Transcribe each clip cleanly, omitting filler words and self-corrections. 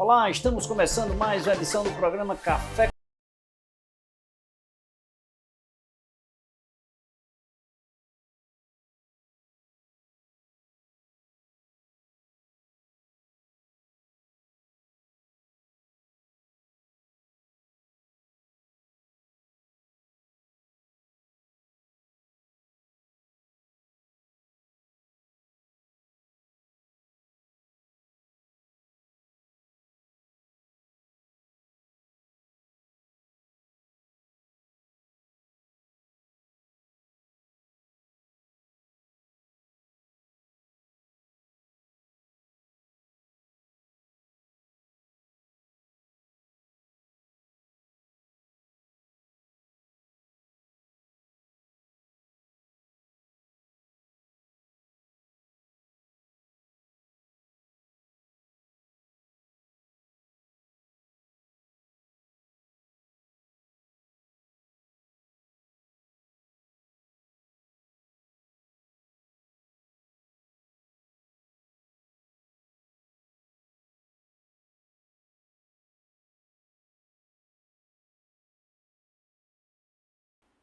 Olá, estamos começando mais uma edição do programa Café.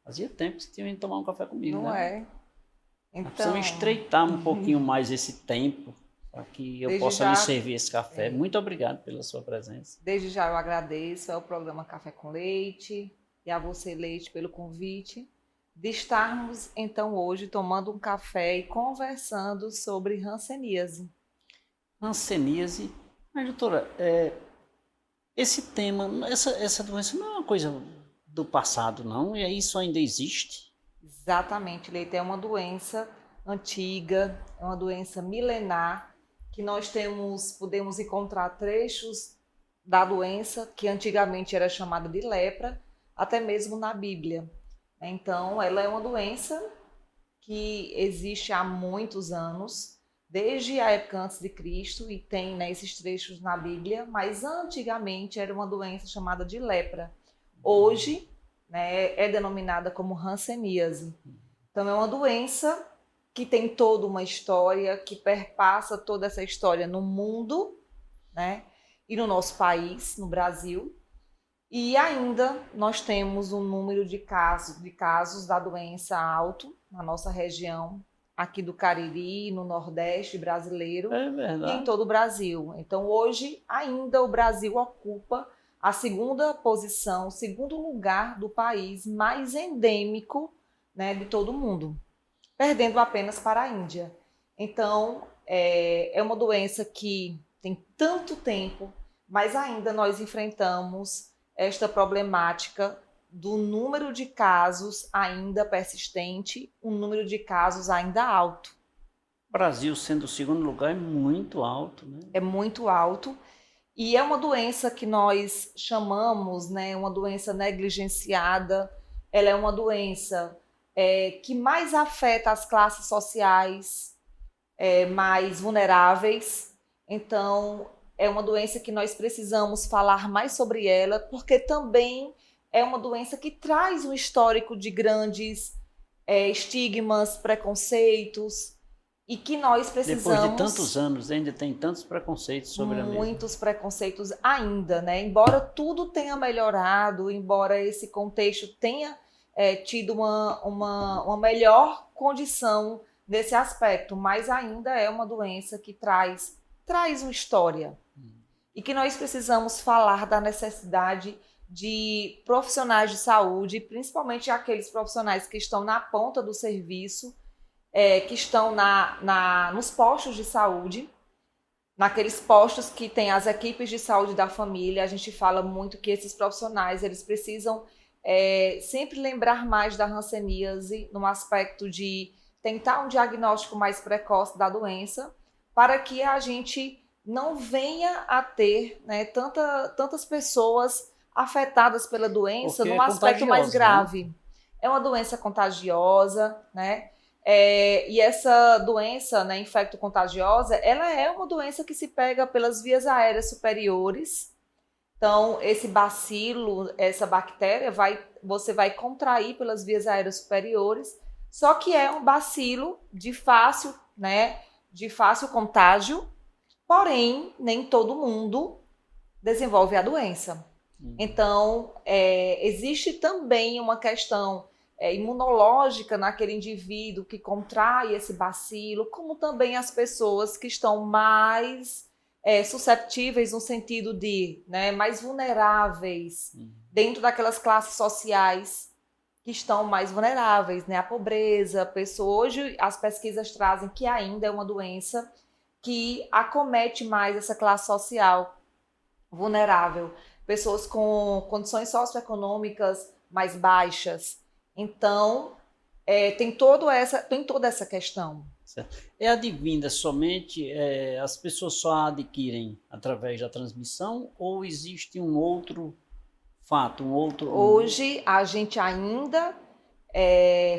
Fazia tempo que você tinha vindo tomar um café comigo, Não né? é? Nós Então, precisamos estreitar um pouquinho mais esse tempo para que eu desde possa lhe já, servir esse café. Muito obrigado pela sua presença. desde já eu agradeço ao programa Café com Leite e a você, Leite, pelo convite de estarmos então hoje tomando um café e conversando sobre hanseníase. Hanseníase. Mas, doutora, esse tema, essa doença não é uma coisa do passado, não? E isso ainda existe? Exatamente, Leite, é uma doença antiga, é uma doença milenar que nós podemos encontrar trechos da doença que antigamente era chamada de lepra, até mesmo na Bíblia. Então, ela é uma doença que existe há muitos anos, desde a época antes de Cristo, e tem, né, esses trechos na Bíblia, mas antigamente era uma doença chamada de lepra. Hoje, né, é denominada como hanseníase. Então, é uma doença que tem toda uma história, que perpassa toda essa história no mundo, né, e no nosso país, no Brasil. E ainda nós temos um número de casos da doença alto na nossa região, aqui do Cariri, no Nordeste brasileiro É e em verdade. todo o Brasil. Então, hoje, ainda o Brasil ocupa a segunda posição, o segundo lugar do país mais endêmico, né, de todo o mundo, perdendo apenas para a Índia. Então, é uma doença que tem tanto tempo, mas ainda nós enfrentamos esta problemática do número de casos ainda persistente, um número de casos ainda alto. O Brasil sendo o segundo lugar é muito alto, né? É muito alto. E é uma doença que nós chamamos, né, uma doença negligenciada. Ela é uma doença que mais afeta as classes sociais mais vulneráveis. Então, é uma doença que nós precisamos falar mais sobre ela, porque também é uma doença que traz um histórico de grandes estigmas, preconceitos, e que nós Depois de tantos precisamos anos, ainda tem tantos preconceitos sobre a mesma. muitos preconceitos ainda, né? Embora tudo tenha melhorado, embora esse contexto tenha tido uma melhor condição nesse aspecto, mas ainda é uma doença que traz uma história e que nós precisamos falar da necessidade de profissionais de saúde, principalmente aqueles profissionais que estão na ponta do serviço, que estão nos postos de saúde, naqueles postos que tem as equipes de saúde da família. A gente fala muito que esses profissionais eles precisam sempre lembrar mais da hanseníase no aspecto de tentar um diagnóstico mais precoce da doença, para que a gente não venha a ter, né, tantas pessoas afetadas pela doença Porque é num aspecto mais contagiosa, né? grave. É uma doença contagiosa, né? E essa doença, né, infecto-contagiosa, ela é uma doença que se pega pelas vias aéreas superiores. Então, esse bacilo, essa bactéria, você vai contrair pelas vias aéreas superiores, só que é um bacilo de fácil, né, de fácil contágio, porém, nem todo mundo desenvolve a doença. Então, existe também uma questão imunológica naquele indivíduo que contrai esse bacilo, como também as pessoas que estão mais susceptíveis no sentido de, né, mais vulneráveis dentro daquelas classes sociais que estão mais vulneráveis, né? A pobreza, hoje as pesquisas trazem que ainda é uma doença que acomete mais essa classe social vulnerável, pessoas com condições socioeconômicas mais baixas. Então, tem toda essa questão. Certo. É advinda somente, as pessoas só adquirem através da transmissão ou existe um outro fato, Hoje, a gente ainda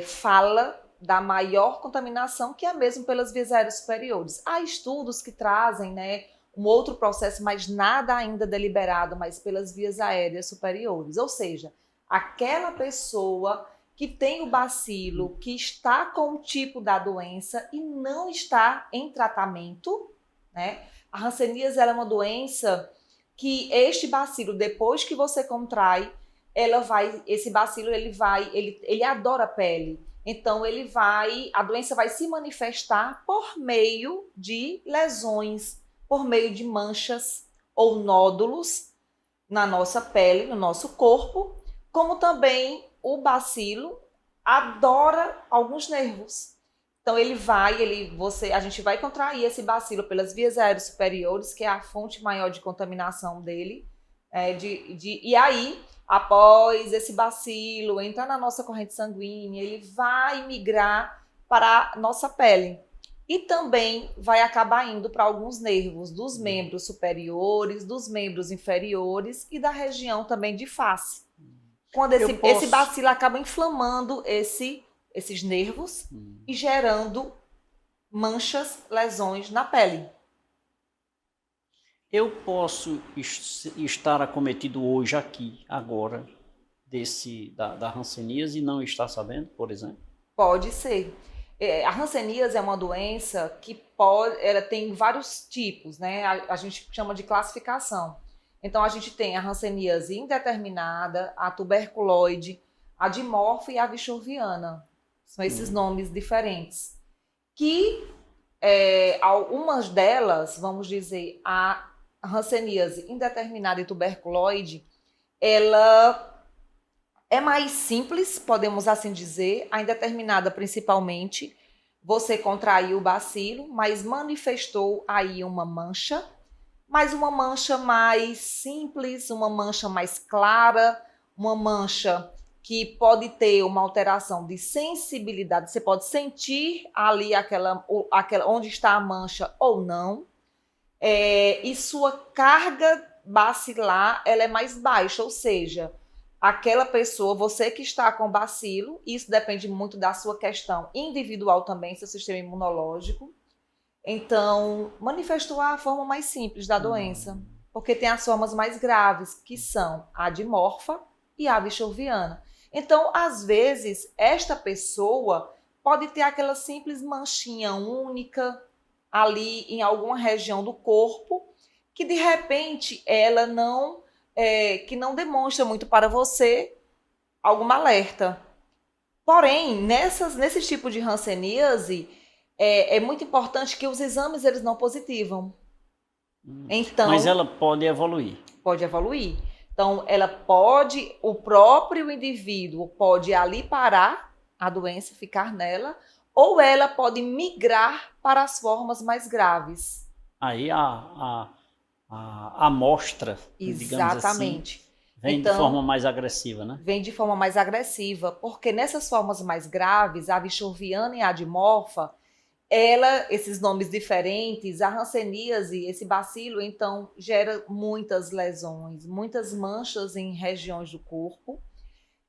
fala da maior contaminação, que é mesmo pelas vias aéreas superiores. Há estudos que trazem, né, um outro processo, mas nada ainda deliberado, mas pelas vias aéreas superiores. Ou seja, aquela pessoa que tem o bacilo, que está com o tipo da doença e não está em tratamento, né? A hanseníase é uma doença que este bacilo, depois que você contrai, esse bacilo ele adora a pele. Então a doença vai se manifestar por meio de lesões, por meio de manchas ou nódulos na nossa pele, no nosso corpo, como também o bacilo adora alguns nervos. Então a gente vai contrair esse bacilo pelas vias aéreas superiores, que é a fonte maior de contaminação dele, e aí, após esse bacilo entrar na nossa corrente sanguínea, ele vai migrar para a nossa pele. E também vai acabar indo para alguns nervos dos membros superiores, dos membros inferiores e da região também de face. Quando esse bacilo acaba inflamando esses nervos e gerando manchas, lesões na pele. Eu posso estar acometido hoje aqui, agora, da hanseníase e não estar sabendo, por exemplo? Pode ser. A hanseníase é uma doença que ela tem vários tipos, né? A gente chama de classificação. Então, a gente tem a hanseníase indeterminada, a tuberculoide, a dimorfa e a vichoviana. São esses nomes diferentes. Que algumas delas, vamos dizer, a hanseníase indeterminada e tuberculoide, ela é mais simples, podemos assim dizer, a indeterminada principalmente. Você contraiu o bacilo, mas manifestou aí uma mancha, mas uma mancha mais simples, uma mancha mais clara, uma mancha que pode ter uma alteração de sensibilidade. Você pode sentir ali aquela onde está a mancha ou não. E sua carga bacilar ela é mais baixa, ou seja, aquela pessoa, você que está com bacilo, isso depende muito da sua questão individual também, seu sistema imunológico. Então, manifestou a forma mais simples da doença, porque tem as formas mais graves, que são a dimorfa e a vichoviana. Então, às vezes, esta pessoa pode ter aquela simples manchinha única ali em alguma região do corpo, que de repente ela que não demonstra muito para você algum alerta. Porém, nesse tipo de hanseníase, é muito importante que os exames eles não positivam. Então, mas ela pode evoluir. Pode evoluir. Então, o próprio indivíduo pode ali parar a doença, ficar nela, ou ela pode migrar para as formas mais graves. Aí a amostra, exatamente, digamos assim, vem de forma mais agressiva, né? Vem de forma mais agressiva, porque nessas formas mais graves, a vichoviana e a dimorfa, esses nomes diferentes, a hanseníase, esse bacilo, então, gera muitas lesões, muitas manchas em regiões do corpo.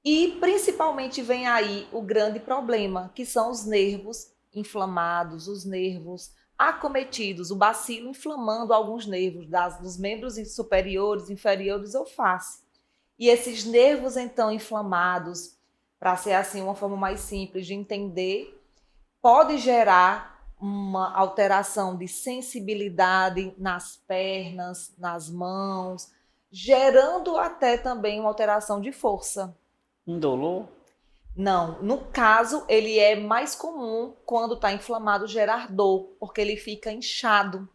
E, principalmente, vem aí o grande problema, que são os nervos inflamados, os nervos acometidos, o bacilo inflamando alguns nervos dos membros superiores, inferiores ou face. E esses nervos, então, inflamados, para ser assim uma forma mais simples de entender, pode gerar uma alteração de sensibilidade nas pernas, nas mãos, gerando até também uma alteração de força. Indolor? Não, no caso, ele é mais comum quando está inflamado gerar dor, porque ele fica inchado,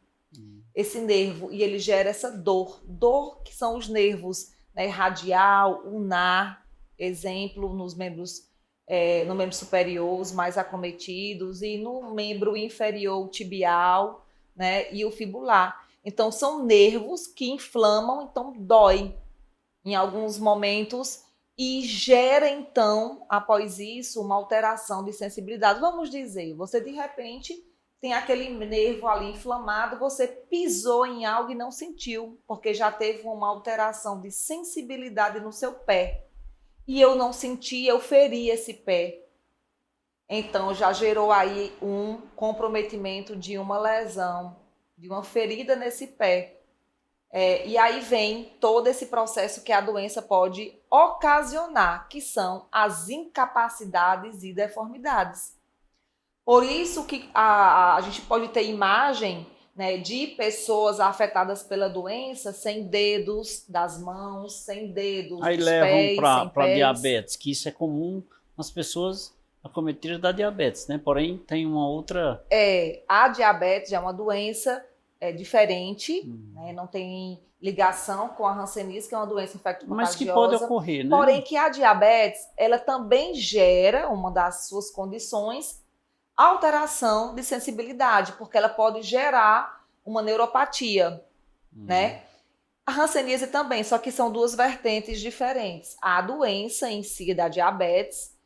esse nervo, e ele gera essa dor. Dor que são os nervos, né, radial, ulnar, exemplo, nos membros, no membro superior, os mais acometidos, e no membro inferior, o tibial, né, e o fibular. Então, são nervos que inflamam, então dói em alguns momentos e gera, então, após isso, uma alteração de sensibilidade. Vamos dizer, você de repente tem aquele nervo ali inflamado, você pisou em algo e não sentiu, porque já teve uma alteração de sensibilidade no seu pé. E eu não senti, eu feri esse pé. Então, já gerou aí um comprometimento de uma lesão, de uma ferida nesse pé. E aí vem todo esse processo que a doença pode ocasionar, que são as incapacidades e deformidades. Por isso que a gente pode ter imagem, né, de pessoas afetadas pela doença sem dedos das mãos, sem dedos Aí dos levam pés, sem para pés. diabetes, que isso é comum nas pessoas acometidas da diabetes, né? Porém, tem uma outra... A diabetes é uma doença diferente, né? Não tem ligação com a hanseníase, que é uma doença infecto-contagiosa. Mas que pode ocorrer, né? Porém, que a diabetes, ela também gera, uma das suas condições, alteração de sensibilidade, porque ela pode gerar uma neuropatia, né? A hanseníase também, só que são duas vertentes diferentes. A doença em si da diabetes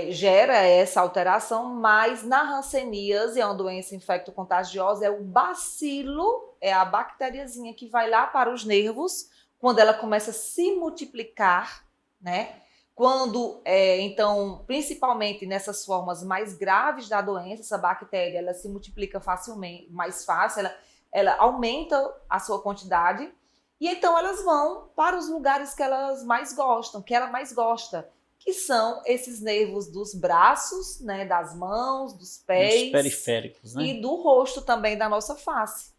gera essa alteração, mas na hanseníase, é uma doença infecto-contagiosa, é o bacilo, é a bactériazinha que vai lá para os nervos, quando ela começa a se multiplicar, né? Quando, então, principalmente nessas formas mais graves da doença, essa bactéria, ela se multiplica facilmente, mais fácil, ela aumenta a sua quantidade, e então elas vão para os lugares que elas mais gostam, que ela mais gosta, que são esses nervos dos braços, né, das mãos, dos pés, os periféricos, né? E do rosto também, da nossa face,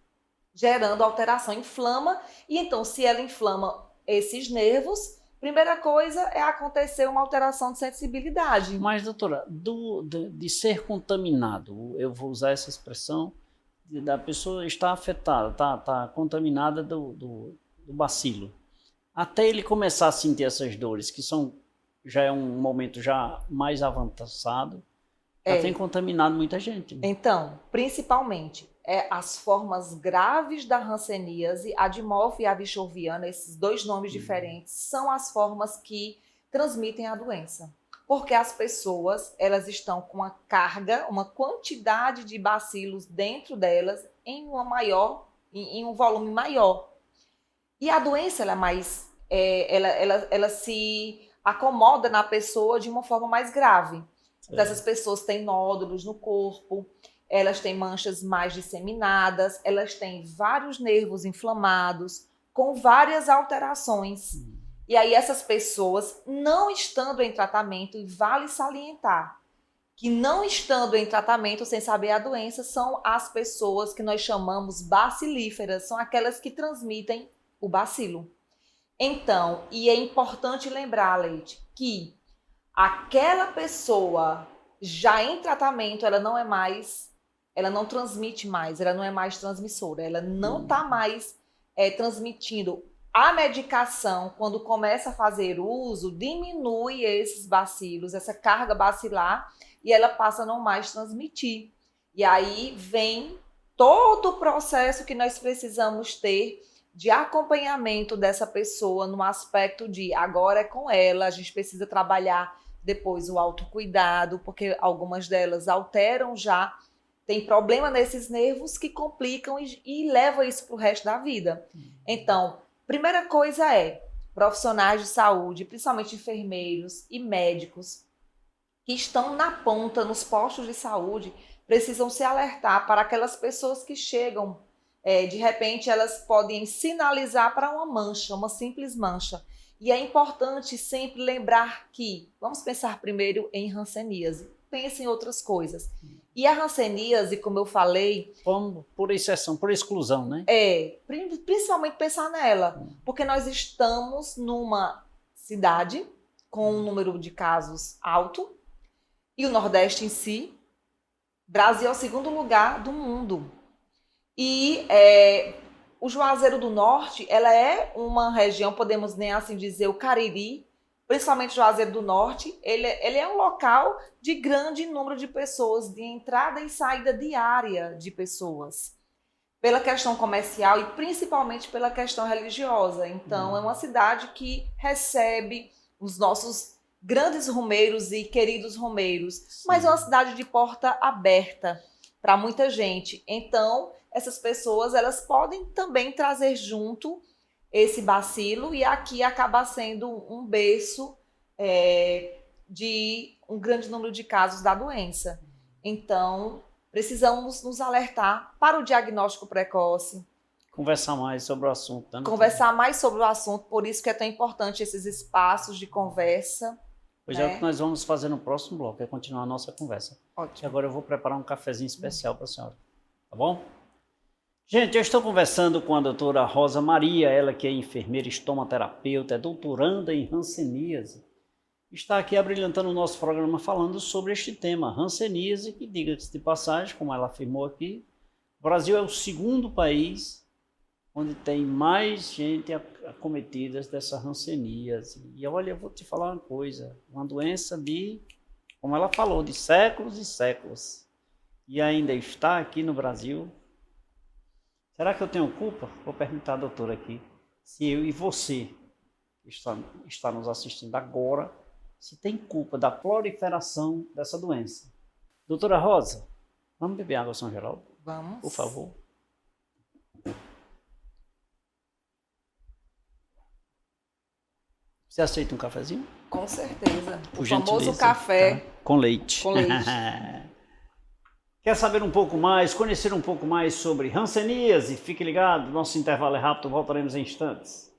gerando alteração, inflama, e então se ela inflama esses nervos, primeira coisa é acontecer uma alteração de sensibilidade. Mas, doutora, de ser contaminado, eu vou usar essa expressão, da pessoa estar afetada, tá contaminada do bacilo, até ele começar a sentir essas dores, que já é um momento já mais avançado, já tem contaminado muita gente. Então, principalmente, as formas graves da hanseníase, a dimorfia e a bichoviana, esses dois nomes diferentes, são as formas que transmitem a doença. Porque as pessoas, elas estão com uma carga, uma quantidade de bacilos dentro delas em um volume maior. E a doença, ela é mais, ela se acomoda na pessoa de uma forma mais grave. Então, essas pessoas têm nódulos no corpo, elas têm manchas mais disseminadas, elas têm vários nervos inflamados, com várias alterações. E aí essas pessoas, não estando em tratamento, e vale salientar que não estando em tratamento, sem saber a doença, são as pessoas que nós chamamos bacilíferas, são aquelas que transmitem o bacilo. Então, e é importante lembrar, Leite, que aquela pessoa já em tratamento, ela não transmite mais, ela não é mais transmissora, ela não está mais transmitindo. A medicação, quando começa a fazer uso, diminui esses bacilos, essa carga bacilar, e ela passa a não mais transmitir. E aí vem todo o processo que nós precisamos ter de acompanhamento dessa pessoa no aspecto de agora é com ela, a gente precisa trabalhar depois o autocuidado, porque algumas delas alteram já, tem problema nesses nervos que complicam e levam isso para o resto da vida. Então, primeira coisa profissionais de saúde, principalmente enfermeiros e médicos, que estão na ponta, nos postos de saúde, precisam se alertar para aquelas pessoas que chegam, de repente elas podem sinalizar para uma mancha, uma simples mancha. E é importante sempre lembrar que, vamos pensar primeiro em hanseníase, pense em outras coisas. E a hanseníase, como eu falei, Como por exceção, por exclusão, né? principalmente pensar nela, porque nós estamos numa cidade com um número de casos alto, e o Nordeste em si, Brasil é o segundo lugar do mundo. E o Juazeiro do Norte, ela é uma região, podemos nem assim dizer, o Cariri, principalmente o Juazeiro do Norte, ele é um local de grande número de pessoas, de entrada e saída diária de pessoas, pela questão comercial e principalmente pela questão religiosa. Então, é uma cidade que recebe os nossos grandes romeiros e queridos romeiros, mas é uma cidade de porta aberta para muita gente. Então, essas pessoas, elas podem também trazer junto esse bacilo, e aqui acaba sendo um berço de um grande número de casos da doença. Então, precisamos nos alertar para o diagnóstico precoce. Conversar mais sobre o assunto. Né? Conversar mais sobre o assunto, por isso que é tão importante esses espaços de conversa. Pois é o que nós vamos fazer no próximo bloco, é continuar a nossa conversa. Ótimo. E agora eu vou preparar um cafezinho especial para a senhora. Tá bom? Gente, eu estou conversando com a doutora Rosa Maria, ela que é enfermeira estomaterapeuta, é doutoranda em hanseníase. Está aqui abrilhantando o nosso programa falando sobre este tema, hanseníase, que, diga-se de passagem, como ela afirmou aqui, o Brasil é o segundo país onde tem mais gente acometida dessa hanseníase. E olha, eu vou te falar uma coisa, uma doença de, como ela falou, de séculos e séculos. E ainda está aqui no Brasil. Será que eu tenho culpa? Vou perguntar à doutora aqui, se eu e você, que está nos assistindo agora, se tem culpa da proliferação dessa doença. Doutora Rosa, vamos beber água São Geraldo? Vamos. Por favor. Você aceita um cafezinho? Com certeza. Por o famoso gentileza, café tá? Com leite. com leite. Quer saber um pouco mais, conhecer um pouco mais sobre hanseníase? Fique ligado, nosso intervalo é rápido, voltaremos em instantes.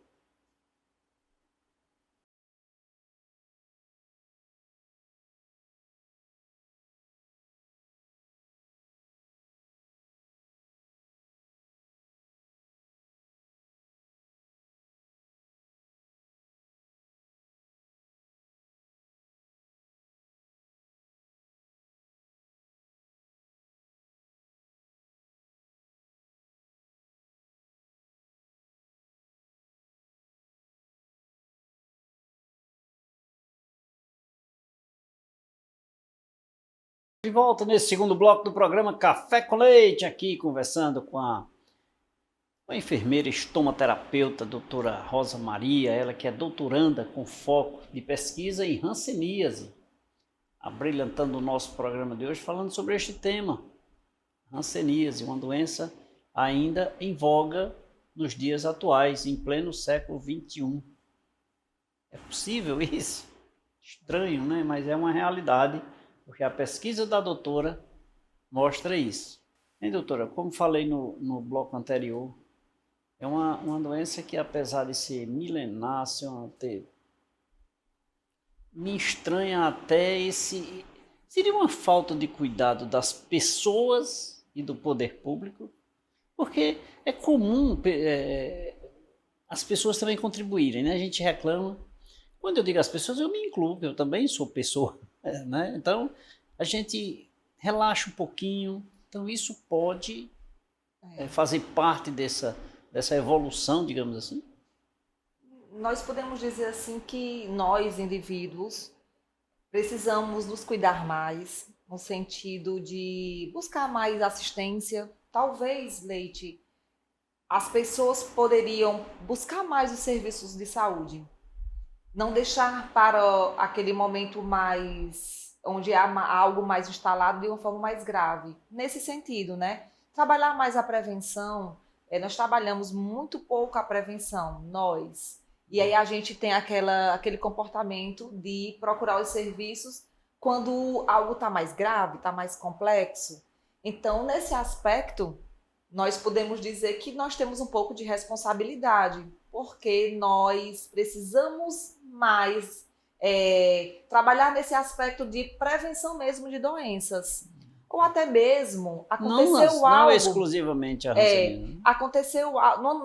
De volta nesse segundo bloco do programa Café com Leite, aqui conversando com a enfermeira estomaterapeuta, doutora Rosa Maria, ela que é doutoranda com foco de pesquisa em hanseníase, abrilhantando o nosso programa de hoje falando sobre este tema, hanseníase, uma doença ainda em voga nos dias atuais, em pleno século XXI. É possível isso? Estranho, né? Mas é uma realidade, porque a pesquisa da doutora mostra isso. Hein, doutora? Como falei no bloco anterior, é uma doença que, apesar de ser milenar, me estranha até esse... Seria uma falta de cuidado das pessoas e do poder público, porque é comum as pessoas também contribuírem, né? A gente reclama. Quando eu digo as pessoas, eu me incluo, eu também sou pessoa, né? Então, a gente relaxa um pouquinho. Então, isso pode fazer parte dessa evolução, digamos assim. Nós podemos dizer assim que nós, indivíduos, precisamos nos cuidar mais, no sentido de buscar mais assistência. Talvez, Leite, as pessoas poderiam buscar mais os serviços de saúde. Não deixar para aquele momento mais, onde há algo mais instalado de uma forma mais grave. Nesse sentido, né? Trabalhar mais a prevenção. Nós trabalhamos muito pouco a prevenção, nós. E aí a gente tem aquele comportamento de procurar os serviços quando algo está mais grave, está mais complexo. Então, nesse aspecto, nós podemos dizer que nós temos um pouco de responsabilidade, porque nós precisamos mais trabalhar nesse aspecto de prevenção mesmo de doenças. ou até mesmo Não algo. exclusivamente a hanseníase.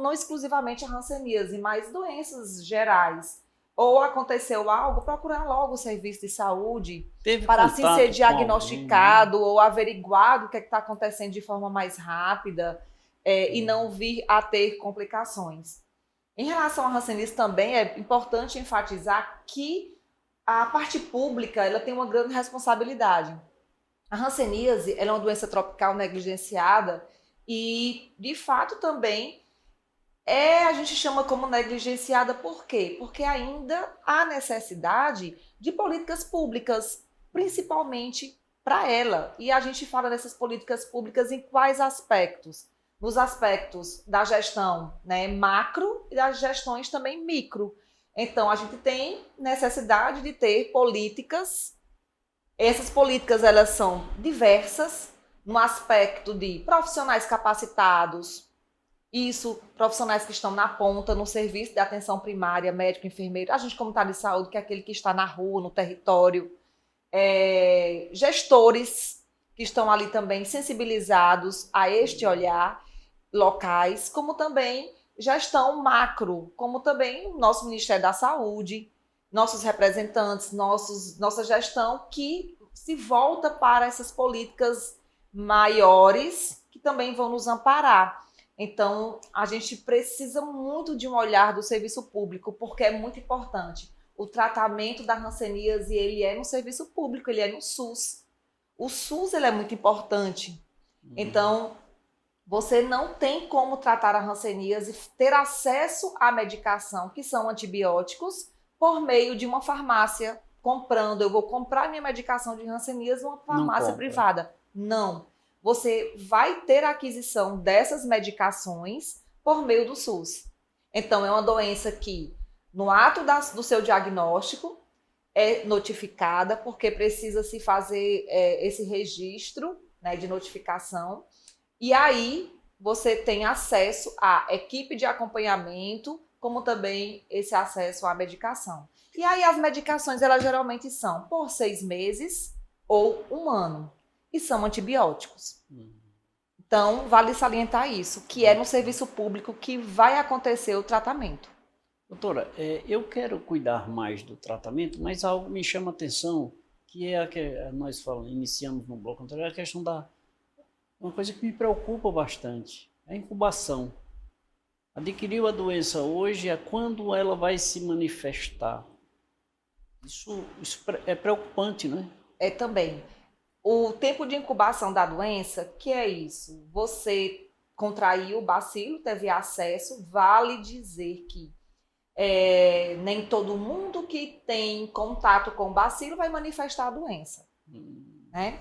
Não exclusivamente a hanseníase, mas doenças gerais. Ou aconteceu algo, procurar logo o serviço de saúde para assim ser diagnosticado ou averiguado o que está acontecendo de forma mais rápida e não vir a ter complicações. Em relação à hanseníase também é importante enfatizar que a parte pública ela tem uma grande responsabilidade. A hanseníase ela é uma doença tropical negligenciada e, de fato, também a gente chama como negligenciada por quê? Porque ainda há necessidade de políticas públicas, principalmente para ela. E a gente fala dessas políticas públicas em quais aspectos? Nos aspectos da gestão, né, macro e das gestões também micro. Então, a gente tem necessidade de ter políticas. Essas políticas elas são diversas no aspecto de profissionais capacitados, isso, profissionais que estão na ponta, no serviço de atenção primária, médico, enfermeiro, agente comunitário de saúde, que é aquele que está na rua, no território, gestores que estão ali também sensibilizados a este olhar, locais, como também gestão macro, como também o nosso Ministério da Saúde, nossos representantes, nossa gestão que se volta para essas políticas maiores que também vão nos amparar. Então, a gente precisa muito de um olhar do serviço público, porque é muito importante. O tratamento da hanseníase, ele é no serviço público, ele é no SUS. O SUS ele é muito importante. Então, você não tem como tratar a hanseníase, ter acesso à medicação, que são antibióticos, por meio de uma farmácia comprando. Eu vou comprar minha medicação de hanseníase numa farmácia privada. Não. Você vai ter a aquisição dessas medicações por meio do SUS. Então, é uma doença que, no ato do seu diagnóstico, é notificada, porque precisa se fazer esse registro, né, de notificação. E aí, você tem acesso à equipe de acompanhamento, como também esse acesso à medicação. E aí, as medicações, elas geralmente são por 6 meses ou 1 ano. E são antibióticos. Então, vale salientar isso, que é no serviço público que vai acontecer o tratamento. Doutora, eu quero cuidar mais do tratamento, mas algo me chama a atenção, que é a que nós iniciamos no bloco anterior, a questão uma coisa que me preocupa bastante, a incubação. Adquiriu a doença hoje, é quando ela vai se manifestar. Isso é preocupante, não é? É também. O tempo de incubação da doença, que é isso? Você contraiu o bacilo, teve acesso, vale dizer que nem todo mundo que tem contato com o bacilo vai manifestar a doença. Né?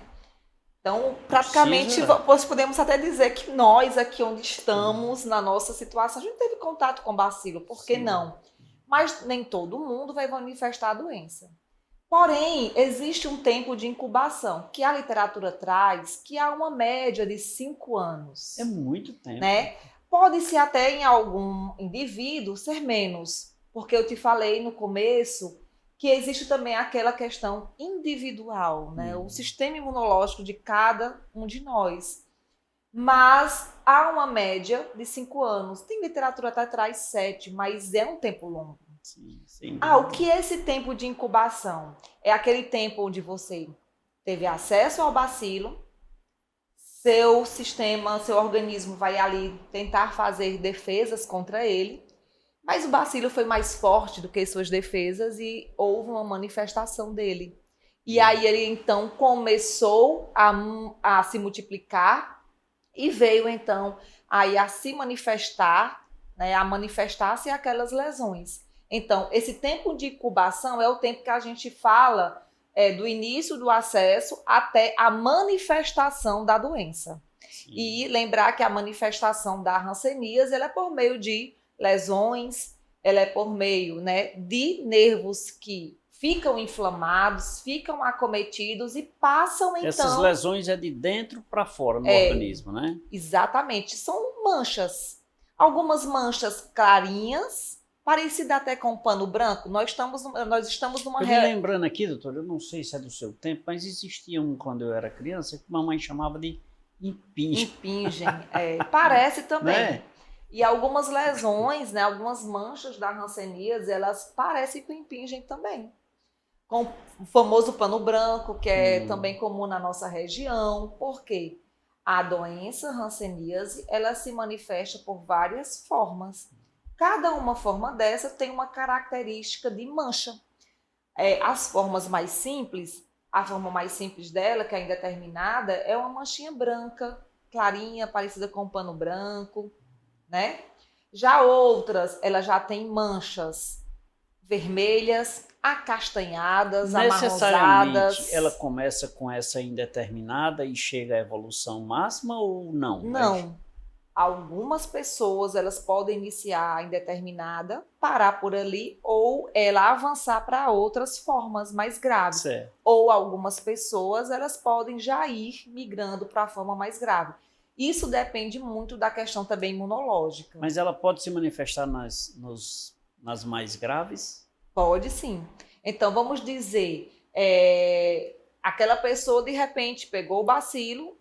Então, praticamente, podemos até dizer que nós aqui onde estamos, na nossa situação, a gente teve contato com o bacilo, por que não? Mas nem todo mundo vai manifestar a doença. Porém, existe um tempo de incubação, que a literatura traz, que há uma média de 5 anos. É muito tempo. Né? Pode-se até em algum indivíduo ser menos, porque eu te falei no começo que existe também aquela questão individual, né? O sistema imunológico de cada um de nós. Mas há uma média de 5 anos. Tem literatura até traz 7, mas é um tempo longo. Sim, o que é esse tempo de incubação? É aquele tempo onde você teve acesso ao bacilo, seu sistema, seu organismo vai ali tentar fazer defesas contra ele, mas o bacilo foi mais forte do que suas defesas e houve uma manifestação dele. E aí ele então começou a se multiplicar e veio então aí a se manifestar, né, a manifestar-se aquelas lesões. Então, esse tempo de incubação é o tempo que a gente fala do início do acesso até a manifestação da doença. Sim. E lembrar que a manifestação da hanseníase ela é por meio de lesões, ela é por meio, né, de nervos que ficam inflamados, ficam acometidos e passam então... Essas lesões é de dentro para fora no organismo, né? Exatamente, são manchas. Algumas manchas clarinhas, parecida até com pano branco. Nós estamos numa... Eu me lembrando aqui, doutor, eu não sei se é do seu tempo, mas existia um quando eu era criança que mamãe chamava de impingem. Impingem, parece também. Né? E algumas lesões, né, algumas manchas da hanseníase, elas parecem com impingem também. Com o famoso pano branco, que é também comum na nossa região. Por quê? A doença hanseníase, ela se manifesta por várias formas. Cada uma forma dessa tem uma característica de mancha. As formas mais simples, a forma mais simples dela, que é indeterminada, é uma manchinha branca, clarinha, parecida com um pano branco, né? Já outras, ela já tem manchas vermelhas, acastanhadas, amarronzadas. Necessariamente ela começa com essa indeterminada e chega à evolução máxima ou não? Não. Algumas pessoas, elas podem iniciar a indeterminada, parar por ali, ou ela avançar para outras formas mais graves. Certo. Ou algumas pessoas, elas podem já ir migrando para a forma mais grave. Isso depende muito da questão também imunológica. Mas ela pode se manifestar nas mais graves? Pode sim. Então, vamos dizer, aquela pessoa, de repente, pegou o bacilo,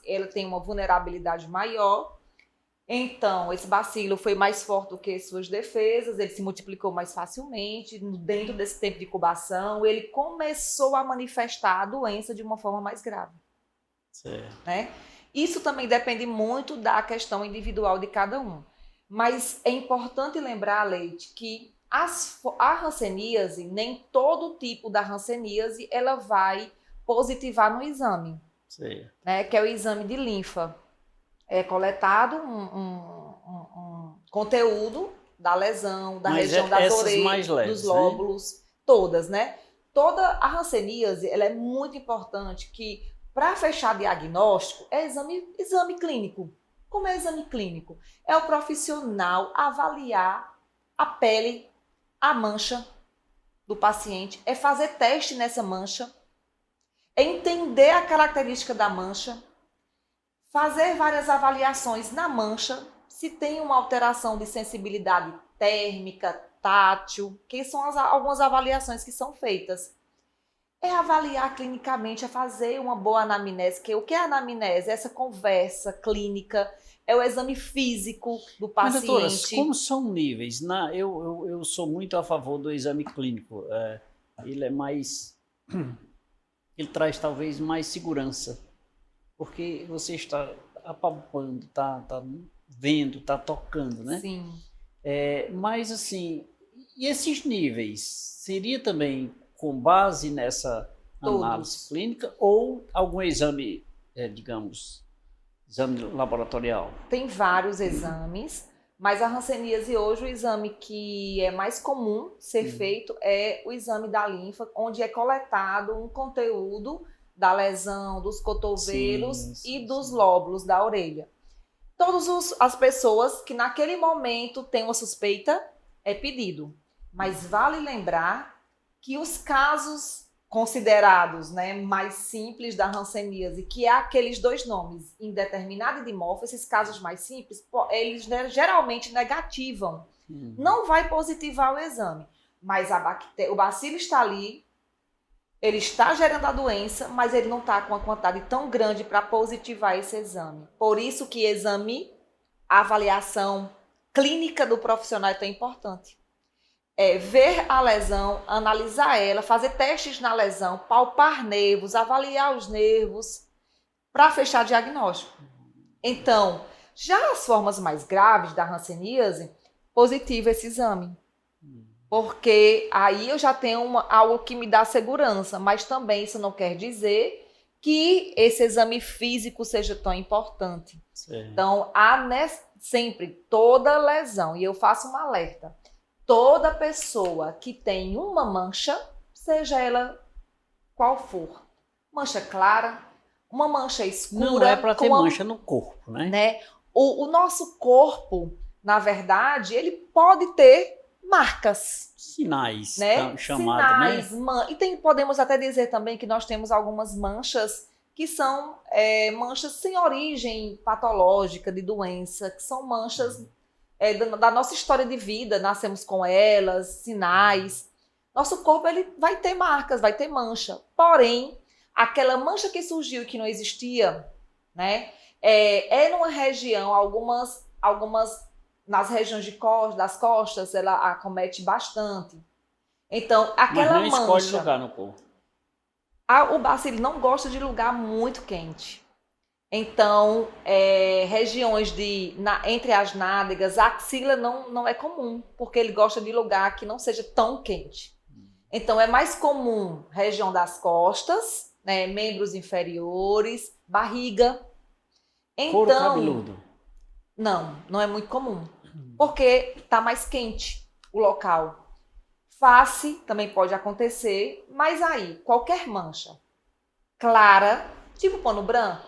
ela tem uma vulnerabilidade maior, então, esse bacilo foi mais forte do que suas defesas, ele se multiplicou mais facilmente, dentro desse tempo de incubação, ele começou a manifestar a doença de uma forma mais grave. Certo. Né? Isso também depende muito da questão individual de cada um. Mas é importante lembrar, Leite, que a hanseníase, nem todo tipo da hanseníase, ela vai positivar no exame. Certo. Né? Que é o exame de linfa. É coletado um conteúdo da lesão, da região das orelhas, mais leves, dos lóbulos, né? Todas, né? Toda a hanseníase, ela é muito importante que, para fechar diagnóstico, é exame clínico. Como é exame clínico? É o profissional avaliar a pele, a mancha do paciente, é fazer teste nessa mancha, é entender a característica da mancha, fazer várias avaliações na mancha, se tem uma alteração de sensibilidade térmica, tátil, que são algumas avaliações que são feitas. É avaliar clinicamente, é fazer uma boa anamnese. O que é anamnese? Essa conversa clínica, é o exame físico do paciente. Mas, doutora, como são níveis? Eu sou muito a favor do exame clínico. Ele é mais... Ele traz talvez mais segurança. Porque você está apalpando, está vendo, está tocando, né? Sim. Mas, assim, e esses níveis? Seria também com base nessa análise clínica ou algum exame, digamos, exame laboratorial? Tem vários exames, mas a hanseníase hoje, o exame que é mais comum ser feito é o exame da linfa, onde é coletado um conteúdo da lesão, dos cotovelos e dos lóbulos da orelha. Todas as pessoas que naquele momento têm uma suspeita, é pedido. Mas vale lembrar que os casos considerados, né, mais simples da hanseníase, que é aqueles dois nomes, indeterminado e dimorfo, esses casos mais simples, eles geralmente negativam. Não vai positivar o exame, mas o bacilo está ali, ele está gerando a doença, mas ele não está com uma quantidade tão grande para positivar esse exame. Por isso que a avaliação clínica do profissional é tão importante. Ver a lesão, analisar ela, fazer testes na lesão, palpar nervos, avaliar os nervos, para fechar diagnóstico. Então, já as formas mais graves da hanseníase, positivo esse exame. Porque aí eu já tenho algo que me dá segurança, mas também isso não quer dizer que esse exame físico seja tão importante. Sim. Então, sempre, toda lesão, e eu faço um alerta, toda pessoa que tem uma mancha, seja ela qual for, mancha clara, uma mancha escura... Não é para ter mancha no corpo, né? O nosso corpo, na verdade, ele pode ter marcas. Sinais, né? Chamados, né? E podemos até dizer também que nós temos algumas manchas que são manchas sem origem patológica de doença, que são manchas da nossa história de vida, nascemos com elas, sinais. Nosso corpo ele vai ter marcas, vai ter mancha. Porém, aquela mancha que surgiu e que não existia, né? Numa região, algumas nas regiões das costas, ela acomete bastante. Então, aquela Mas não mancha. escolhe lugar no corpo. O bacilo não gosta de lugar muito quente. Então, regiões entre as nádegas, a axila não é comum, porque ele gosta de lugar que não seja tão quente. Então, é mais comum região das costas, né, membros inferiores, barriga. Couro Então, cabeludo. não é muito comum, porque está mais quente o local. Face também pode acontecer, mas aí, qualquer mancha clara, tipo pano branco,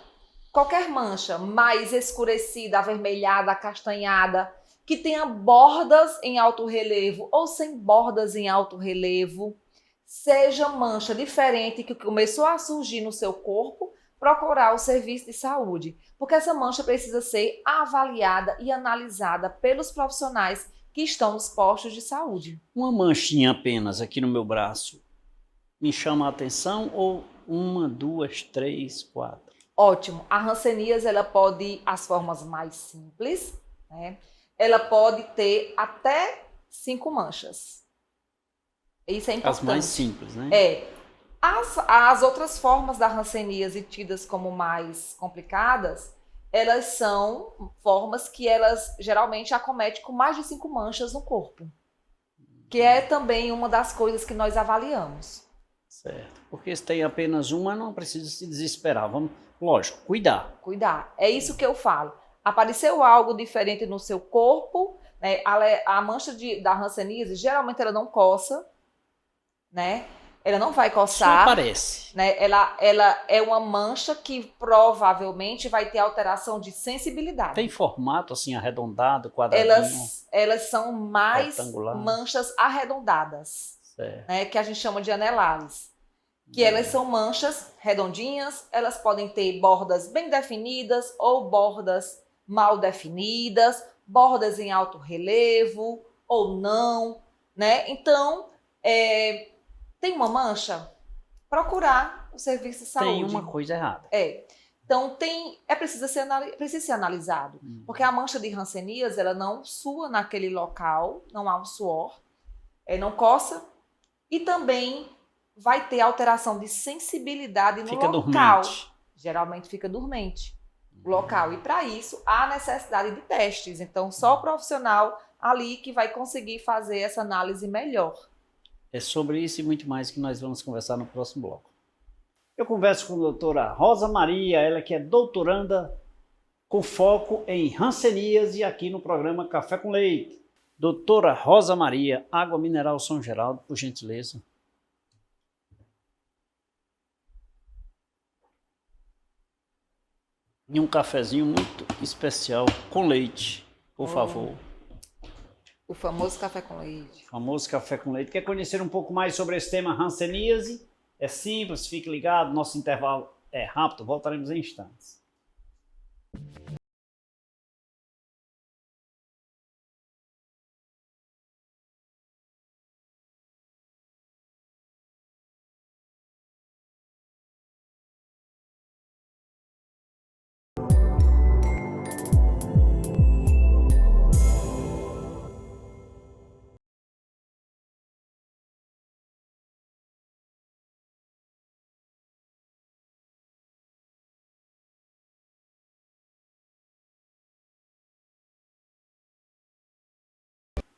qualquer mancha mais escurecida, avermelhada, acastanhada, que tenha bordas em alto relevo ou sem bordas em alto relevo, seja mancha diferente que começou a surgir no seu corpo, procurar o serviço de saúde, porque essa mancha precisa ser avaliada e analisada pelos profissionais que estão nos postos de saúde. Uma manchinha apenas aqui no meu braço me chama a atenção ou 1, 2, 3, 4? Ótimo. A hanseníase, ela pode, as formas mais simples, né? Ela pode ter até 5 manchas. Isso é importante. As mais simples, né? As outras formas da hanseníase tidas como mais complicadas, elas são formas que elas geralmente acometem com mais de 5 manchas no corpo. Que é também uma das coisas que nós avaliamos. Certo. Porque se tem apenas uma, não precisa se desesperar. Vamos, lógico, cuidar. Cuidar. É isso que eu falo. Apareceu algo diferente no seu corpo, né? A mancha da hanseníase, geralmente ela não coça, né? Ela não vai coçar. Só aparece. Né? Ela é uma mancha que provavelmente vai ter alteração de sensibilidade. Tem formato assim arredondado, quadradinho? Elas são mais retangular. Manchas arredondadas, né? Que a gente chama de anelares. Que elas são manchas redondinhas, elas podem ter bordas bem definidas ou bordas mal definidas, bordas em alto relevo ou não, né? Então, tem uma mancha, procurar o serviço de saúde. Tem uma coisa errada. Então, precisa ser analisado, porque a mancha de hanseníase, ela não sua naquele local, não há um suor, não coça, e também vai ter alteração de sensibilidade no local. Dormente. Geralmente fica dormente o local. E para isso, há necessidade de testes. Então, só o profissional ali que vai conseguir fazer essa análise melhor. É sobre isso e muito mais que nós vamos conversar no próximo bloco. Eu converso com a doutora Rosa Maria, ela que é doutoranda com foco em hanseníase aqui no programa Café com Leite. Doutora Rosa Maria, água mineral São Geraldo, por gentileza. E um cafezinho muito especial com leite, por favor. O famoso café com leite. Famoso café com leite. Quer conhecer um pouco mais sobre esse tema hanseníase? É simples, fique ligado, nosso intervalo é rápido, voltaremos em instantes.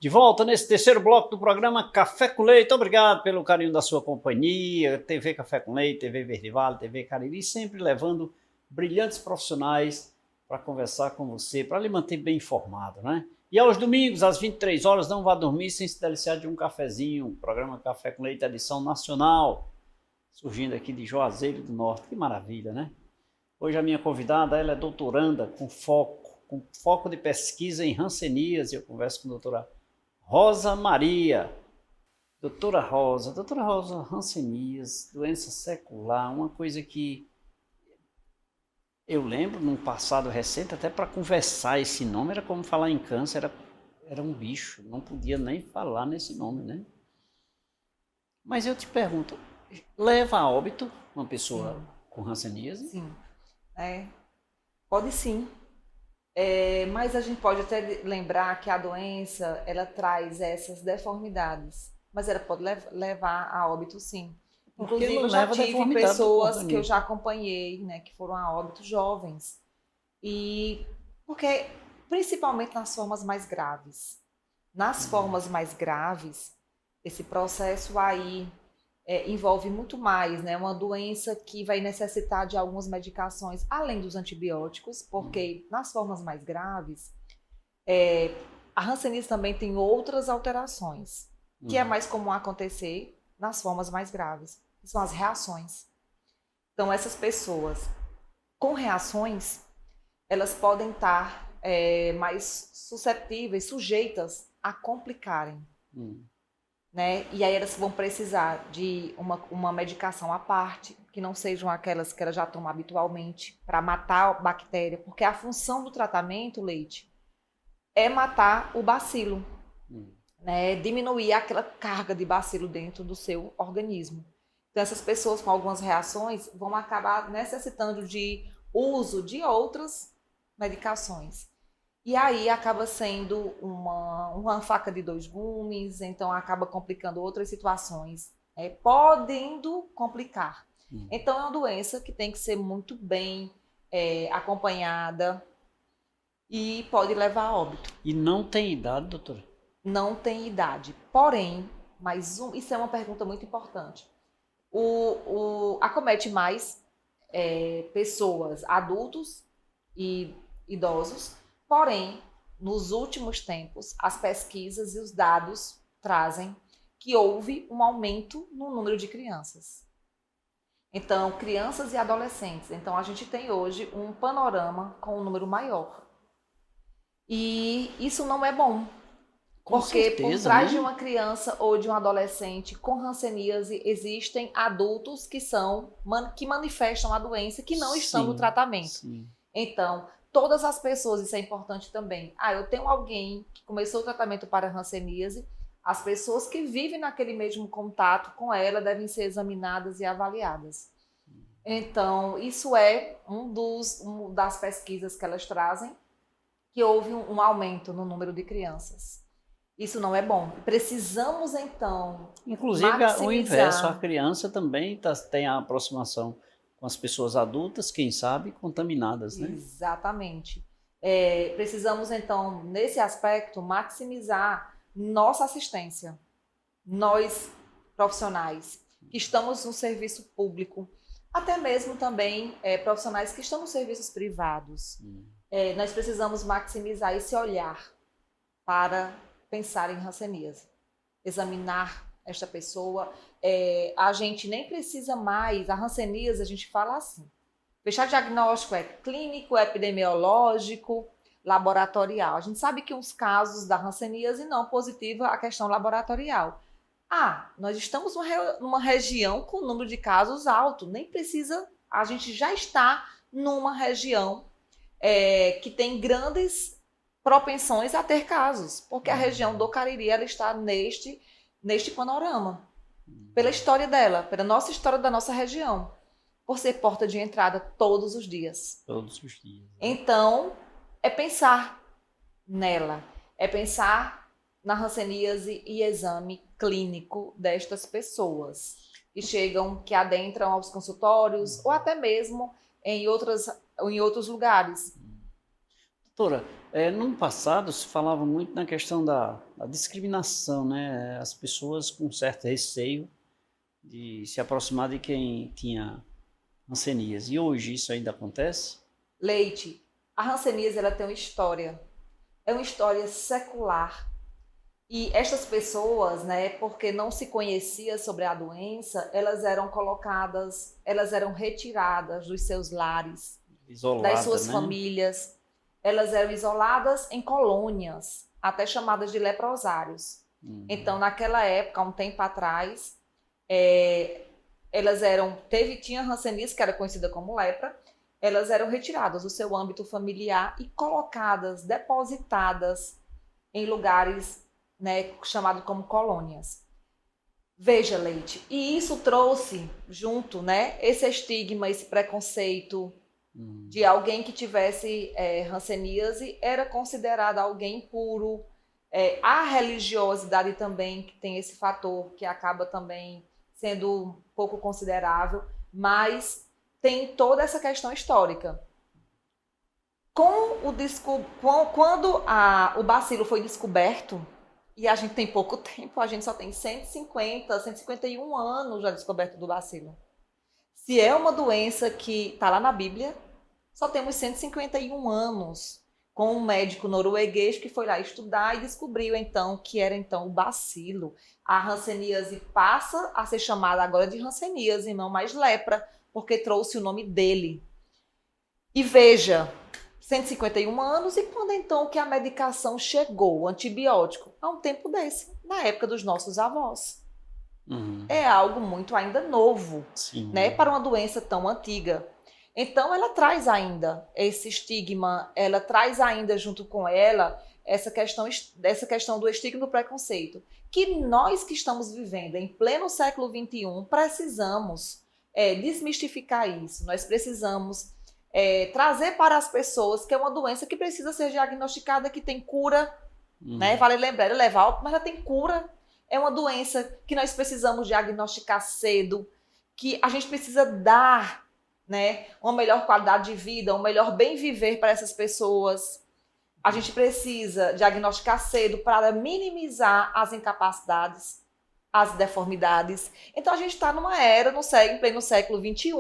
De volta nesse terceiro bloco do programa Café com Leite. Obrigado pelo carinho da sua companhia. TV Café com Leite, TV Verde Vale, TV Cariri, sempre levando brilhantes profissionais para conversar com você, para lhe manter bem informado, né? E aos domingos, às 23 horas, não vá dormir sem se deliciar de um cafezinho. Programa Café com Leite, edição nacional, surgindo aqui de Juazeiro do Norte. Que maravilha, né? Hoje a minha convidada, ela é doutoranda com foco de pesquisa em hanseníase. Eu converso com a doutora Rosa Maria. Doutora Rosa, hanseníase, doença secular, uma coisa que eu lembro num passado recente, até para conversar esse nome, era como falar em câncer, era era um bicho, não podia nem falar nesse nome, né? Mas eu te pergunto, leva a óbito uma pessoa Sim, com hanseníase? sim. É, pode sim. Mas a gente pode até lembrar que a doença, ela traz essas deformidades, mas ela pode levar a óbito sim. Porque ela Inclusive, eu já leva a tive deformidade do pessoas que eu organismo. já acompanhei, né, que foram a óbito jovens. E porque, principalmente nas formas mais graves. Nas formas mais graves, esse processo aí envolve muito mais, né? Uma doença que vai necessitar de algumas medicações, além dos antibióticos, porque nas formas mais graves, a hanseníase também tem outras alterações, que é Uhum. mais comum acontecer nas formas mais graves, que são as reações. Então, essas pessoas com reações, elas podem estar mais suscetíveis, sujeitas a complicarem, Uhum. né? E aí elas vão precisar de uma medicação à parte, que não sejam aquelas que elas já tomam habitualmente, para matar a bactéria, porque a função do tratamento, Leite, é matar o bacilo, Uhum. né? Diminuir aquela carga de bacilo dentro do seu organismo. Então, essas pessoas com algumas reações vão acabar necessitando de uso de outras medicações. E aí acaba sendo uma faca de dois gumes, então acaba complicando outras situações, podendo complicar. Uhum. Então é uma doença que tem que ser muito bem acompanhada e pode levar a óbito. E não tem idade, doutora? Não tem idade. Porém, isso é uma pergunta muito importante. Acomete mais pessoas, adultos e idosos, porém, nos últimos tempos, as pesquisas e os dados trazem que houve um aumento no número de crianças. Então, crianças e adolescentes. Então, a gente tem hoje um panorama com um número maior. E isso não é bom, Com porque por certeza, trás de né? uma criança ou de um adolescente com hanseníase existem adultos que manifestam a doença que não estão no Sim, tratamento. sim. Então, todas as pessoas, isso é importante também. Eu tenho alguém que começou o tratamento para hanseníase, as pessoas que vivem naquele mesmo contato com ela devem ser examinadas e avaliadas. Então, isso é uma das pesquisas que elas trazem, que houve um aumento no número de crianças. Isso não é bom. Precisamos, então, Inclusive, o inverso, a maximizar. criança também tem a aproximação com as pessoas adultas, quem sabe, contaminadas, né? Exatamente. Precisamos, então, nesse aspecto, maximizar nossa assistência. Nós, profissionais, que estamos no serviço público, até mesmo também profissionais que estão nos serviços privados. Nós precisamos maximizar esse olhar para pensar em hanseníase, examinar esta pessoa. A gente nem precisa mais, a hanseníase a gente fala assim, fechar diagnóstico é clínico, epidemiológico, laboratorial. A gente sabe que uns casos da hanseníase não positiva a questão laboratorial. Nós estamos numa região com número de casos alto, nem precisa, a gente já está numa região que tem grandes propensões a ter casos, porque a região do Cariri ela está neste panorama, pela história dela, pela nossa história da nossa região, por ser porta de entrada todos os dias. Todos os dias. Então, é pensar nela, é pensar na hanseníase e exame clínico destas pessoas que chegam, que adentram aos consultórios ou até mesmo em outros lugares. Doutora, no passado se falava muito na questão da discriminação, né? As pessoas com certo receio de se aproximar de quem tinha hanseníase. E hoje isso ainda acontece? Leite, a hanseníase ela tem uma história, é uma história secular. E estas pessoas, né, porque não se conhecia sobre a doença, elas eram colocadas, elas eram retiradas dos seus lares, das Isolada, suas né? famílias. Elas eram isoladas em colônias, até chamadas de leprosários. Então, naquela época, há um tempo atrás, elas tinha hanseníase, que era conhecida como lepra, elas eram retiradas do seu âmbito familiar e colocadas, depositadas em lugares, né, chamados como colônias. Veja, Leite, e isso trouxe junto, né, esse estigma, esse preconceito de alguém que tivesse hanseníase era considerado alguém impuro. A religiosidade também, que tem esse fator que acaba também sendo um pouco considerável, mas tem toda essa questão histórica. Quando o bacilo foi descoberto, e a gente tem pouco tempo, a gente só tem 151 anos já descoberto do bacilo. Se é uma doença que está lá na Bíblia, só temos 151 anos, com um médico norueguês que foi lá estudar e descobriu então que era então o bacilo. A hanseníase passa a ser chamada agora de hanseníase, não mais lepra, porque trouxe o nome dele. E veja, 151 anos, e quando então que a medicação chegou, o antibiótico? Há um tempo desse, na época dos nossos avós. É algo muito ainda novo, né, para uma doença tão antiga. Então ela traz ainda esse estigma, ela traz ainda junto com ela essa questão do estigma e do preconceito, que nós que estamos vivendo em pleno século XXI precisamos desmistificar isso, nós precisamos trazer para as pessoas que é uma doença que precisa ser diagnosticada, que tem cura, né? Vale lembrar, ela leva álcool, mas ela tem cura. É uma doença que nós precisamos diagnosticar cedo, que a gente precisa dar, né, uma melhor qualidade de vida, um melhor bem viver para essas pessoas. A gente precisa diagnosticar cedo para minimizar as incapacidades, as deformidades. Então a gente está numa era, em pleno século XXI,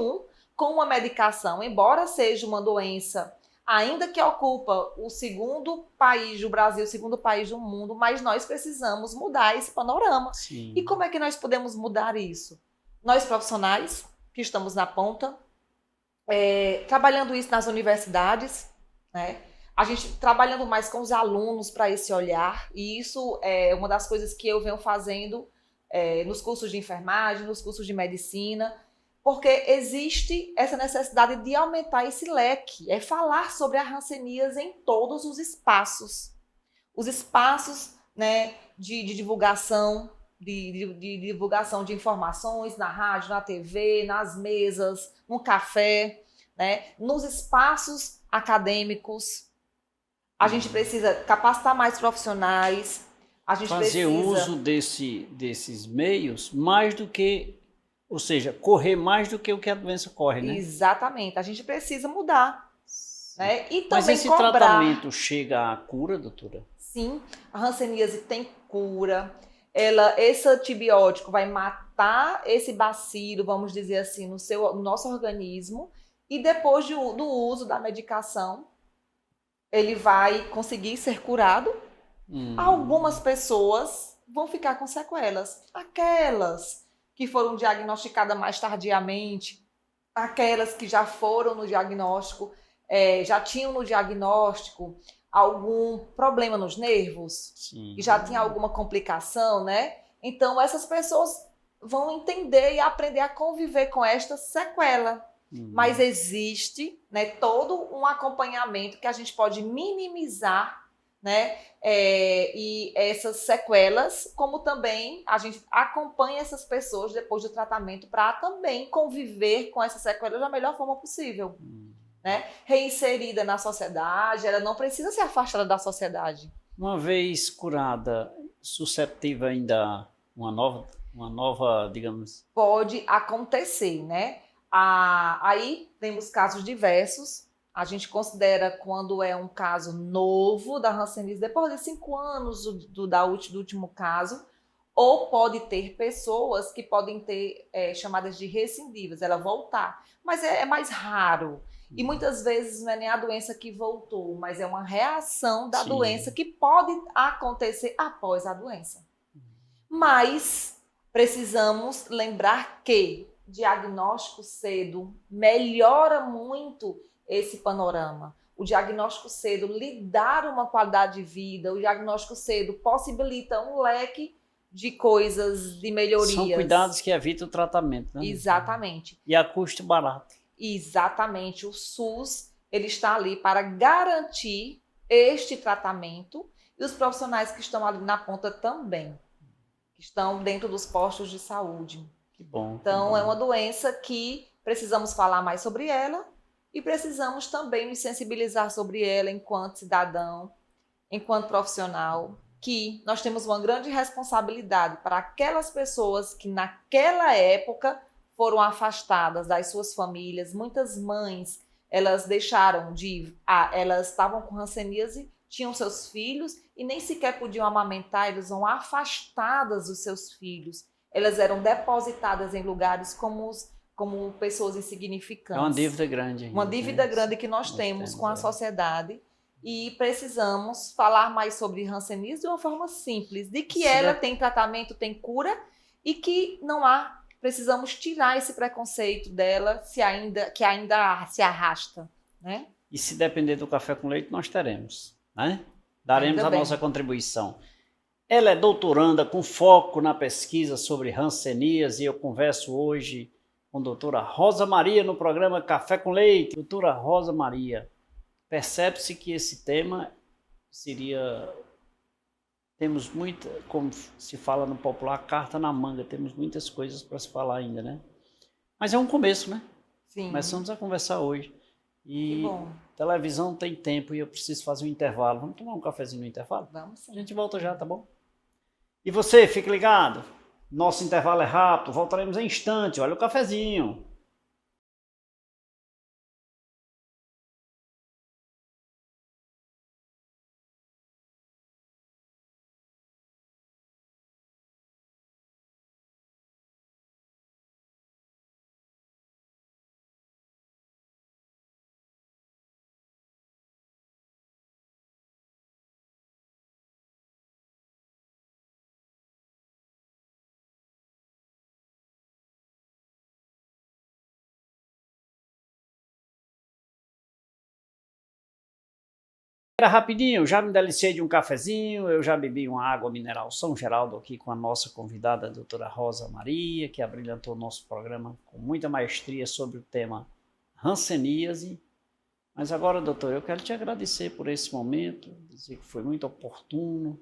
com uma medicação, embora seja uma doença, ainda que ocupa o segundo país do Brasil, o segundo país do mundo, mas nós precisamos mudar esse panorama. Sim. E como é que nós podemos mudar isso? Nós profissionais, que estamos na ponta, trabalhando isso nas universidades, né? A gente trabalhando mais com os alunos para esse olhar, e isso é uma das coisas que eu venho fazendo nos cursos de enfermagem, nos cursos de medicina, porque existe essa necessidade de aumentar esse leque, falar sobre a hanseníase em todos os espaços. Os espaços, né, de divulgação, de divulgação de informações na rádio, na TV, nas mesas, no café, né, nos espaços acadêmicos. A gente precisa capacitar mais profissionais, a gente fazer uso desses meios mais do que, ou seja, correr mais do que o que a doença corre, né? Exatamente, a gente precisa mudar, né? E também mas esse tratamento chega à cura, doutora? Sim, a hanseníase tem cura. Esse antibiótico vai matar esse bacilo, vamos dizer assim, no nosso organismo, e depois do uso da medicação, ele vai conseguir ser curado. Algumas pessoas vão ficar com sequelas. Aquelas que foram diagnosticadas mais tardiamente, aquelas que já foram no diagnóstico, já tinham no diagnóstico algum problema nos nervos, sim, e já tinha alguma complicação, né? Então essas pessoas vão entender e aprender a conviver com esta sequela. Mas existe, né, todo um acompanhamento que a gente pode minimizar, né, e essas sequelas, como também a gente acompanha essas pessoas depois do tratamento para também conviver com essas sequelas da melhor forma possível. Né? Reinserida na sociedade, ela não precisa ser afastada da sociedade. Uma vez curada, susceptível ainda uma nova, digamos... Pode acontecer, né? Aí temos casos diversos. A gente considera quando é um caso novo da hanseníase, depois de 5 anos do último caso, ou pode ter pessoas que podem ter chamadas de recidivas, ela voltar. Mas é mais raro. E muitas vezes não é nem a doença que voltou, mas é uma reação da doença que pode acontecer após a doença. Mas precisamos lembrar que diagnóstico cedo melhora muito esse panorama. O diagnóstico cedo lhe dá uma qualidade de vida, o diagnóstico cedo possibilita um leque de coisas, de melhorias. São cuidados que evitam o tratamento, né? Exatamente. E a custo barato. Exatamente. O SUS, ele está ali para garantir este tratamento e os profissionais que estão ali na ponta também, que estão dentro dos postos de saúde. Que bom. Então, que bom. é uma doença que precisamos falar mais sobre ela e precisamos também nos sensibilizar sobre ela enquanto cidadão, enquanto profissional, que nós temos uma grande responsabilidade para aquelas pessoas que naquela época foram afastadas das suas famílias. Muitas mães, elas deixaram de... elas estavam com hanseníase, tinham seus filhos e nem sequer podiam amamentar, eles vão afastadas dos seus filhos. Elas eram depositadas em lugares como pessoas insignificantes. É uma dívida grande. Uma dívida grande que nós temos com a sociedade. E precisamos falar mais sobre hanseníase de uma forma simples, de que ela tem tratamento, tem cura e que não há, precisamos tirar esse preconceito dela que ainda se arrasta, né? E se depender do café com leite, nós teremos, né? Daremos a nossa contribuição. Ela é doutoranda com foco na pesquisa sobre hanseníase e eu converso hoje com a doutora Rosa Maria no programa Café com Leite. Doutora Rosa Maria, percebe-se que esse tema temos muita, como se fala no popular, carta na manga, temos muitas coisas para se falar ainda, né? Mas é um começo, né? Sim. Começamos a conversar hoje. E que bom. Televisão tem tempo e eu preciso fazer um intervalo. Vamos tomar um cafezinho no intervalo? Vamos sim. A gente volta já, tá bom? E você, fique ligado. Nosso intervalo é rápido, voltaremos em instante. Olha o cafezinho. Era rapidinho, já me deliciei de um cafezinho, eu já bebi uma água mineral São Geraldo aqui com a nossa convidada, a doutora Rosa Maria, que abrilhantou o nosso programa com muita maestria sobre o tema hanseníase. Mas agora, doutor, eu quero te agradecer por esse momento, dizer que foi muito oportuno,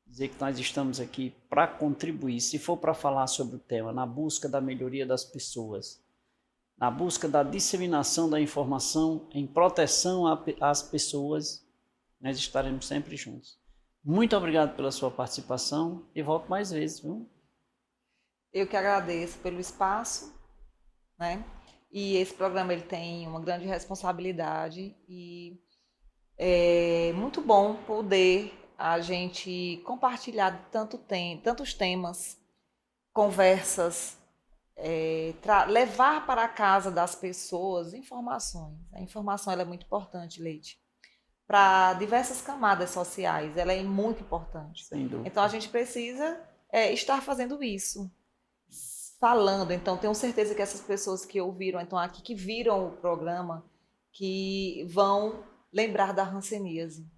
dizer que nós estamos aqui para contribuir, se for para falar sobre o tema, na busca da melhoria das pessoas, na busca da disseminação da informação, em proteção às pessoas, nós estaremos sempre juntos. Muito obrigado pela sua participação e volto mais vezes, viu? Eu que agradeço pelo espaço, né? E esse programa ele tem uma grande responsabilidade e é muito bom poder a gente compartilhar tantos temas, conversas, levar para a casa das pessoas informações. A informação ela é muito importante, Leite. Para diversas camadas sociais, ela é muito importante. Sem dúvida. Então a gente precisa estar fazendo isso, falando. Então tenho certeza que essas pessoas que ouviram então aqui, que viram o programa, que vão lembrar da hanseníase.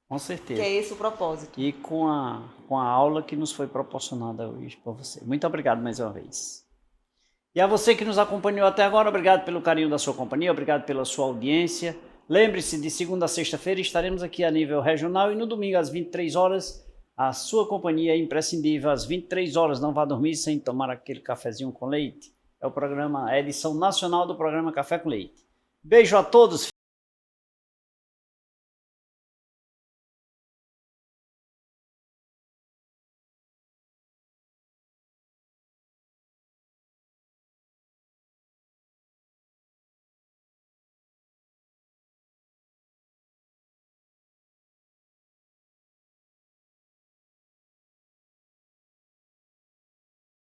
Com certeza. Que é esse o propósito. E com a aula que nos foi proporcionada hoje por você. Muito obrigado mais uma vez. E a você que nos acompanhou até agora, obrigado pelo carinho da sua companhia, obrigado pela sua audiência. Lembre-se, de segunda a sexta-feira estaremos aqui a nível regional e no domingo às 23 horas, a sua companhia é imprescindível. Às 23 horas, não vá dormir sem tomar aquele cafezinho com leite. É a edição nacional do programa Café com Leite. Beijo a todos.